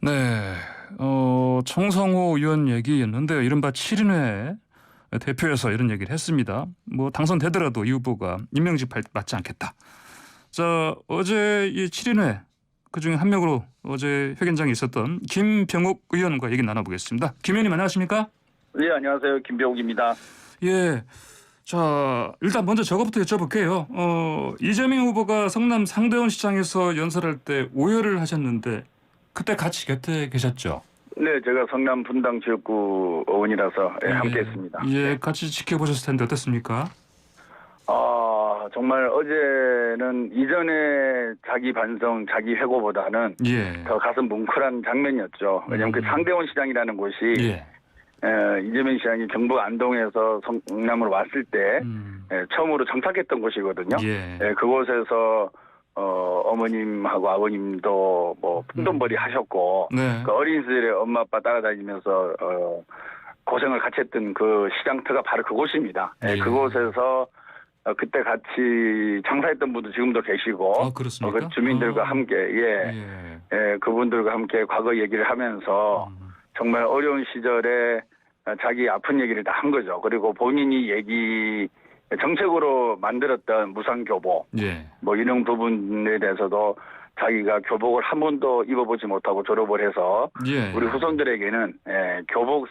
네. 청성호 의원 얘기였는데요. 이른바 7인회 대표에서 이런 얘기를 했습니다. 뭐 당선되더라도 이 후보가 임명직 받지 않겠다. 자, 어제 이 7인회 그중에 한 명으로 어제 회견장에 있었던 김병욱 의원과 얘기 나눠보겠습니다. 김 의원님 안녕하십니까? 네, 안녕하세요. 김병욱입니다. 예. 자, 일단 먼저 저거부터 여쭤볼게요. 이재명 후보가 성남 상대원 시장에서 연설할 때 오열을 하셨는데 그때 같이 곁에 계셨죠? 네, 제가 성남 분당 지역구 의원이라서 함께했습니다. 예, 같이 지켜보셨을 텐데 어땠습니까? 정말 어제는 이전에 자기 반성, 자기 회고보다는 예. 더 가슴 뭉클한 장면이었죠. 왜냐하면 그 상대원 시장이라는 곳이 예. 이재명 시장이 경북 안동에서 성남으로 왔을 때 처음으로 정착했던 곳이거든요. 예. 그곳에서 어머님하고 아버님도 뭐 푼돈벌이 하셨고 네. 그 어린 시절에 엄마 아빠 따라다니면서 고생을 같이 했던 그 시장터가 바로 그곳입니다. 예. 그곳에서 그때 같이 장사했던 분도 지금도 계시고 그렇습니까? 그 주민들과 함께 그분들과 함께 과거 얘기를 하면서 정말 어려운 시절에 자기 아픈 얘기를 다 한 거죠. 그리고 본인이 정책으로 만들었던 무상교복 예. 뭐 이런 부분에 대해서도 자기가 교복을 한 번도 입어보지 못하고 졸업을 해서 예. 우리 후손들에게는 교복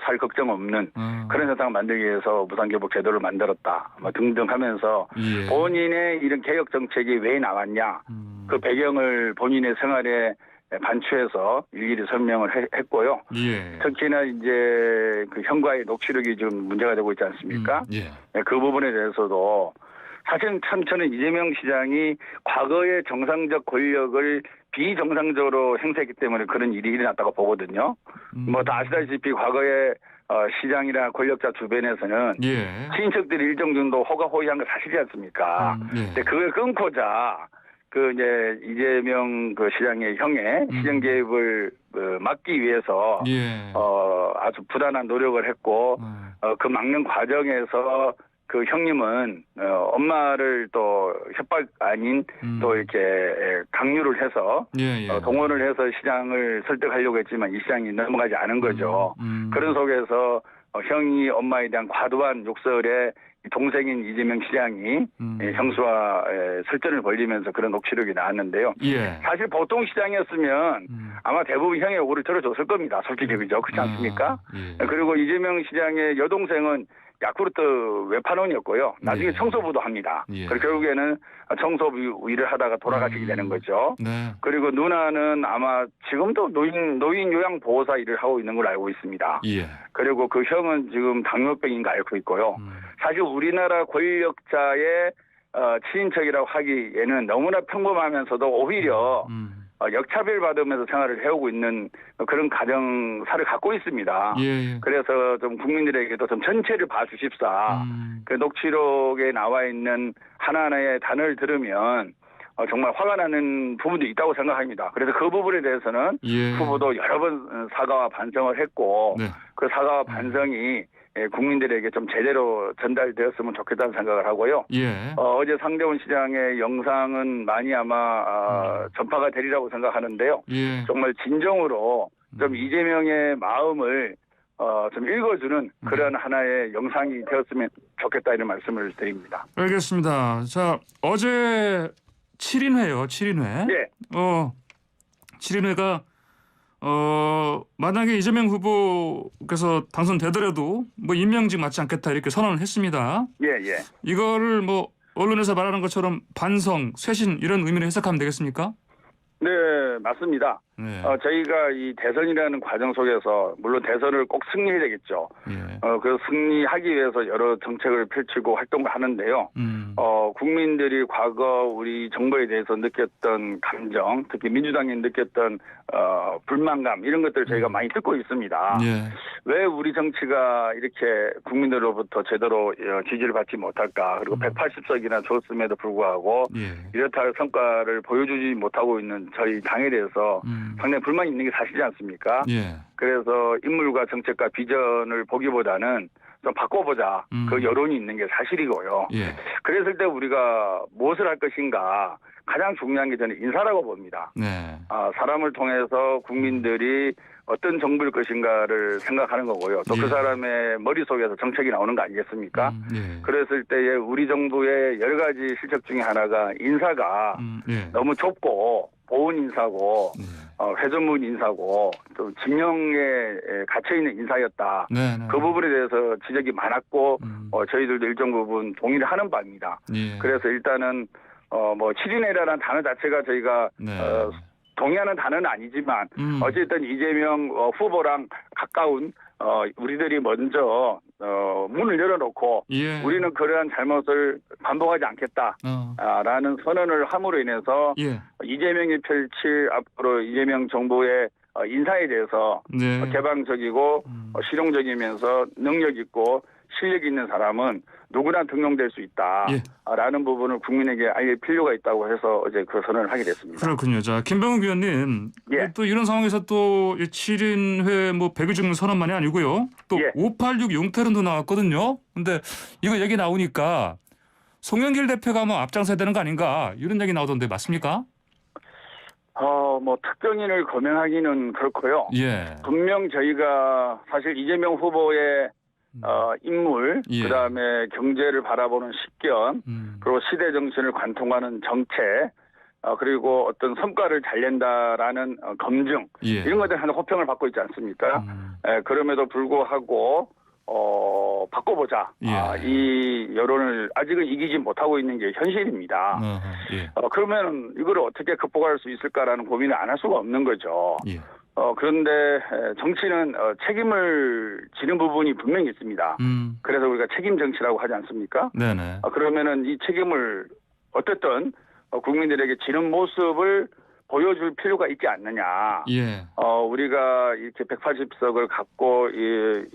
살 걱정 없는 그런 세상을 만들기 위해서 무상교복 제도를 만들었다 뭐 등등 하면서 예. 본인의 이런 개혁 정책이 왜 나왔냐 그 배경을 본인의 생활에 반추해서 일일이 설명을 했고요. 예. 특히나 이제 그 형과의 녹취록이 지금 문제가 되고 있지 않습니까? 예. 그 부분에 대해서도 사실 참 저는 이재명 시장이 과거의 정상적 권력을 비정상적으로 행사했기 때문에 그런 일이 일어났다고 보거든요. 뭐 다 아시다시피 과거에 시장이나 권력자 주변에서는 예. 친인척들이 일정 정도 호가호위한 거 사실이지 않습니까? 예. 근데 그걸 끊고자 그 이제 이재명 그 시장의 형의 시정 개입을 막기 위해서 예. 아주 부단한 노력을 했고 그 막는 과정에서 그 형님은 엄마를 또 협박 아닌 또 이렇게 강요를 해서 예. 동원을 해서 시장을 설득하려고 했지만 이 시장이 넘어가지 않은 거죠. 그런 속에서 형이 엄마에 대한 과도한 욕설에 동생인 이재명 시장이 형수와 설전을 벌이면서 그런 녹취록이 나왔는데요. 예. 사실 보통 시장이었으면 아마 대부분 형의 요구를 들어줬을 겁니다. 솔직히 그죠? 그렇지 않습니까? 예. 그리고 이재명 시장의 여동생은 야쿠르트 외판원이었고요. 나중에 예. 청소부도 합니다. 예. 그리고 결국에는 청소부 일을 하다가 돌아가시게 되는 거죠. 네. 그리고 누나는 아마 지금도 노인 요양보호사 일을 하고 있는 걸 알고 있습니다. 예. 그리고 그 형은 지금 당뇨병인 거 알고 있고요. 사실 우리나라 권력자의 친인척이라고 하기에는 너무나 평범하면서도 오히려 역차별 받으면서 생활을 해오고 있는 그런 가정사를 갖고 있습니다. 예. 그래서 좀 국민들에게도 좀 전체를 봐주십사. 그 녹취록에 나와 있는 하나하나의 단어를 들으면 정말 화가 나는 부분도 있다고 생각합니다. 그래서 그 부분에 대해서는 후보도 여러 번 사과와 반성을 했고 네. 그 사과와 반성이 국민들에게 좀 제대로 전달되었으면 좋겠다는 생각을 하고요. 예. 어제 상대원 시장의 영상은 많이 아마 전파가 되리라고 생각하는데요. 예. 정말 진정으로 좀 이재명의 마음을 좀 읽어주는 그런 하나의 영상이 되었으면 좋겠다 이런 말씀을 드립니다. 알겠습니다. 자, 어제 7인회요. 7인회. 네. 7인회가 만약에 이재명 후보께서 당선되더라도 뭐 임명직 맞지 않겠다 이렇게 선언을 했습니다. 예. 이거를 뭐 언론에서 말하는 것처럼 반성, 쇄신 이런 의미로 해석하면 되겠습니까? 네, 맞습니다. 네. 저희가 이 대선이라는 과정 속에서 물론 대선을 꼭 승리해야 되겠죠. 예. 그 승리하기 위해서 여러 정책을 펼치고 활동을 하는데요. 국민들이 과거 우리 정부에 대해서 느꼈던 감정, 특히 민주당이 느꼈던 불만감 이런 것들을 저희가 많이 듣고 있습니다. 예. 왜 우리 정치가 이렇게 국민들로부터 제대로 지지를 받지 못할까? 그리고 180석이나 줬음에도 불구하고 이렇다 할 성과를 보여주지 못하고 있는 저희 당에 대해서 상당히 불만이 있는 게 사실이지 않습니까? 예. 그래서 인물과 정책과 비전을 보기보다는 좀 바꿔보자. 그 여론이 있는 게 사실이고요. 예. 그랬을 때 우리가 무엇을 할 것인가 가장 중요한 게 저는 인사라고 봅니다. 네. 사람을 통해서 국민들이 어떤 정부일 것인가를 생각하는 거고요. 또 그 예. 사람의 머릿속에서 정책이 나오는 거 아니겠습니까? 예. 그랬을 때에 우리 정부의 여러 가지 실적 중에 하나가 인사가 예. 너무 좁고 보훈 인사고 회전문 인사고 또 지명에 갇혀있는 인사였다. 네. 네. 그 부분에 대해서 지적이 많았고 저희들도 일정 부분 동의를 하는 바입니다. 예. 그래서 일단은 뭐 7인회라는 단어 자체가 저희가 네. 동의하는 단어는 아니지만 어쨌든 이재명 후보랑 가까운 우리들이 먼저 문을 열어놓고 예. 우리는 그러한 잘못을 반복하지 않겠다라는 선언을 함으로 인해서 예. 이재명이 펼칠 앞으로 이재명 정부의 인사에 대해서 네. 개방적이고 실용적이면서 능력 있고 실력 있는 사람은 누구나 등용될 수 있다라는 부분을 국민에게 알릴 필요가 있다고 해서 어제 그 선언을 하게 됐습니다. 그렇군요. 자, 김병욱 위원님. 예. 또 이런 상황에서 또 7인회 뭐 백의증 선언만이 아니고요. 또 예. 586 용태론도 나왔거든요. 근데 이거 얘기 나오니까 송영길 대표가 뭐 앞장서야 되는 거 아닌가 이런 얘기 나오던데 맞습니까? 뭐 특정인을 거명하기는 그렇고요. 예. 분명 저희가 사실 이재명 후보의 인물, 예. 그다음에 경제를 바라보는 식견, 그리고 시대 정신을 관통하는 정책, 그리고 어떤 성과를 잘 낸다라는 검증, 예. 이런 것들 하나 호평을 받고 있지 않습니까? 그럼에도 불구하고 바꿔보자. 예. 이 여론을 아직은 이기지 못하고 있는 게 현실입니다. 예. 그러면 이걸 어떻게 극복할 수 있을까라는 고민을 안 할 수가 없는 거죠. 예. 그런데 정치는 책임을 지는 부분이 분명히 있습니다. 그래서 우리가 책임 정치라고 하지 않습니까? 네네. 그러면은 이 책임을 어쨌든 국민들에게 지는 모습을 보여줄 필요가 있지 않느냐. 예. 우리가 이렇게 180석을 갖고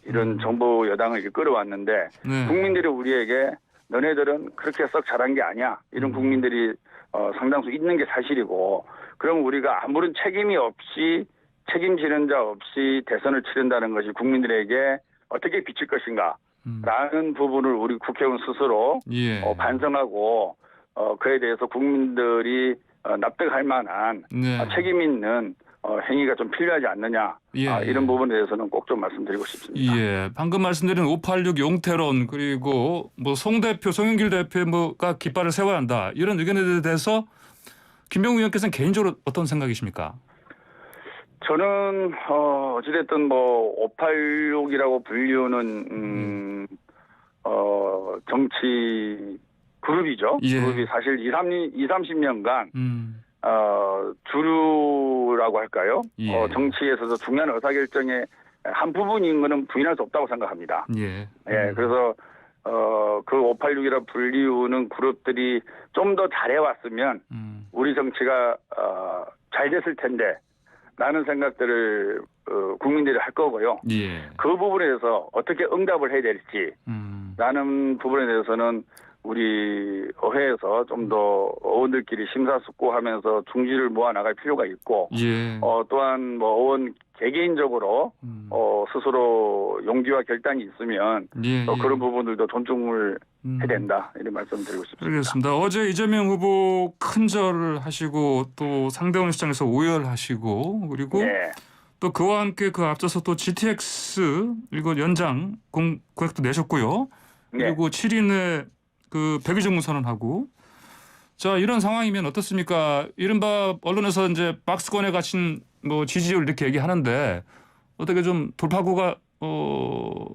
이런 정부 여당을 이끌어왔는데 네. 국민들이 우리에게 너네들은 그렇게 썩 잘한 게 아니야. 이런 국민들이 상당수 있는 게 사실이고 그럼 우리가 아무런 책임이 없이 책임지는 자 없이 대선을 치른다는 것이 국민들에게 어떻게 비칠 것인가 라는 부분을 우리 국회의원 스스로 예. 반성하고 그에 대해서 국민들이 납득할 만한 네. 책임 있는 행위가 좀 필요하지 않느냐. 예. 이런 부분에 대해서는 꼭 좀 말씀드리고 싶습니다. 예, 방금 말씀드린 586 용태론 그리고 뭐 송 대표, 송영길 대표가 깃발을 세워야 한다 이런 의견에 대해서 김병욱 의원께서는 개인적으로 어떤 생각이십니까? 저는 어찌됐든 뭐 586이라고 불리우는 정치 그룹이죠. 예. 그룹이 사실 20-30년간 주류라고 할까요? 예. 정치에서도 중요한 의사결정의 한 부분인 것은 부인할 수 없다고 생각합니다. 예. 예, 그래서 그 586이라 불리우는 그룹들이 좀 더 잘해왔으면 우리 정치가 잘 됐을 텐데 라는 생각들을 국민들이 할 거고요. 예. 그 부분에 대해서 어떻게 응답을 해야 될지 라는 부분에 대해서는 우리 의회에서 좀 더 의원들끼리 심사숙고하면서 중지를 모아 나갈 필요가 있고 예. 또한 뭐 의원 개개인적으로 스스로 용기와 결단이 있으면 예. 또 그런 부분들도 존중을 해야 된다 이런 말씀드리고 싶습니다. 알겠습니다. 어제 이재명 후보 큰절을 하시고 또 상대원 시장에서 오열하시고 그리고 네. 또 그와 함께 그 앞서서 또 GTX 이거 연장 공약도 내셨고요. 그리고 7인의 그 백의정무 선언하고 자 이런 상황이면 어떻습니까? 이른바 언론에서 이제 박스권에 갇힌 뭐 지지율 이렇게 얘기하는데 어떻게 좀 돌파구가 뭐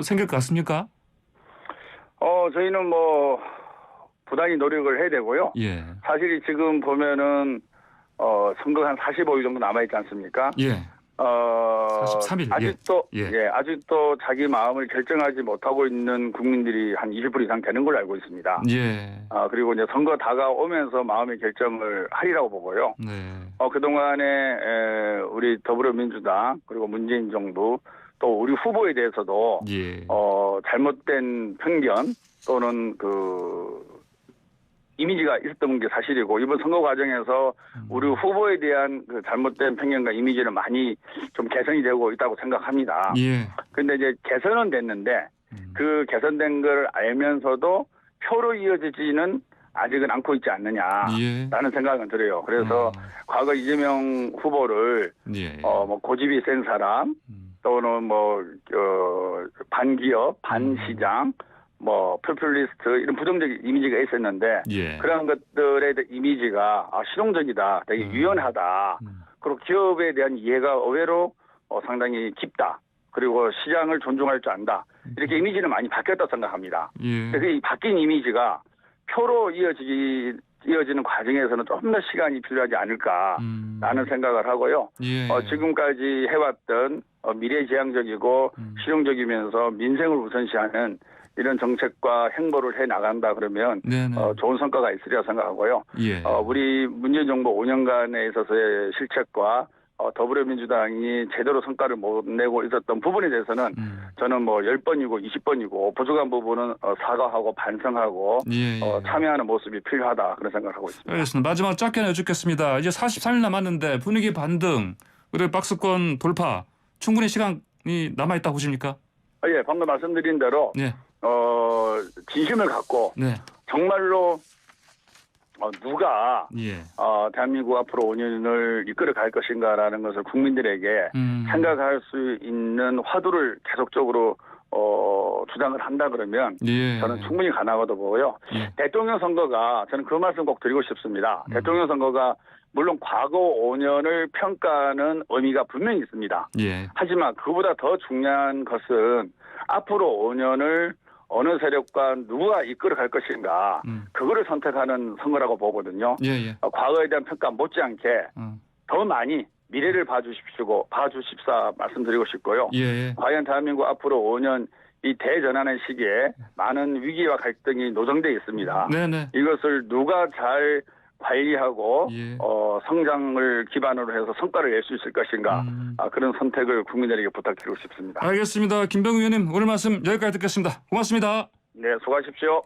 생길 것 같습니까? 저희는 뭐 부단히 노력을 해야 되고요. 예. 사실 지금 보면은 선거 한 45일 정도 남아 있지 않습니까? 예. 43일. 아직도 자기 마음을 결정하지 못하고 있는 국민들이 한 20% 이상 되는 걸로 알고 있습니다. 예. 그리고 이제 선거 다가오면서 마음의 결정을 하리라고 보고요. 네. 그동안에 우리 더불어민주당 그리고 문재인 정부 또 우리 후보에 대해서도 예. 잘못된 편견 또는 그 이미지가 있었던 게 사실이고 이번 선거 과정에서 우리 후보에 대한 그 잘못된 편견과 이미지는 많이 좀 개선이 되고 있다고 생각합니다. 예. 그런데 이제 개선은 됐는데 그 개선된 걸 알면서도 표로 이어지지는 아직은 않고 있지 않느냐라는 생각은 들어요. 그래서 과거 이재명 후보를 뭐 고집이 센 사람 또는 뭐 반기업, 반시장, 뭐 포퓰리스트 이런 부정적인 이미지가 있었는데 그런 것들의 이미지가 실용적이다, 되게 유연하다. 그리고 기업에 대한 이해가 의외로 상당히 깊다. 그리고 시장을 존중할 줄 안다. 이렇게 이미지는 많이 바뀌었다 생각합니다. 그래서 이 바뀐 이미지가 표로 이어지는 과정에서는 좀 더 시간이 필요하지 않을까라는 생각을 하고요. 지금까지 해왔던 미래지향적이고 실용적이면서 민생을 우선시하는 이런 정책과 행보를 해 나간다 그러면 좋은 성과가 있으리라 생각하고요. 우리 문재인 정부 5년간에 있어서의 실책과 더불어민주당이 제대로 성과를 못 내고 있었던 부분에 대해서는 저는 뭐 10번이고 20번이고 부족한 부분은 사과하고 반성하고 참여하는 모습이 필요하다 그런 생각을 하고 있습니다. 알겠습니다. 마지막 짧게 여쭙겠습니다. 이제 43일 남았는데 분위기 반등 그리고 박스권 돌파 충분히 시간이 남아있다고 보십니까? 예, 방금 말씀드린 대로 진심을 갖고 정말로 누가 대한민국 앞으로 5년을 이끌어 갈 것인가라는 것을 국민들에게 생각할 수 있는 화두를 계속적으로 주장을 한다 그러면 저는 충분히 가능하다고 보고요. 대통령 선거가 저는 그 말씀 꼭 드리고 싶습니다. 대통령 선거가 물론 과거 5년을 평가하는 의미가 분명히 있습니다. 하지만 그보다 더 중요한 것은 앞으로 5년을 어느 세력과 누가 이끌어갈 것인가 그거를 선택하는 선거라고 보거든요. 과거에 대한 평가 못지않게 더 많이 미래를 봐주십사 말씀드리고 싶고요. 과연 대한민국 앞으로 5년 이 대전환의 시기에 많은 위기와 갈등이 노정되어 있습니다. 이것을 누가 잘 관리하고 성장을 기반으로 해서 성과를 낼 수 있을 것인가 그런 선택을 국민들에게 부탁드리고 싶습니다. 알겠습니다. 김병우 의원님 오늘 말씀 여기까지 듣겠습니다. 고맙습니다. 네, 수고하십시오.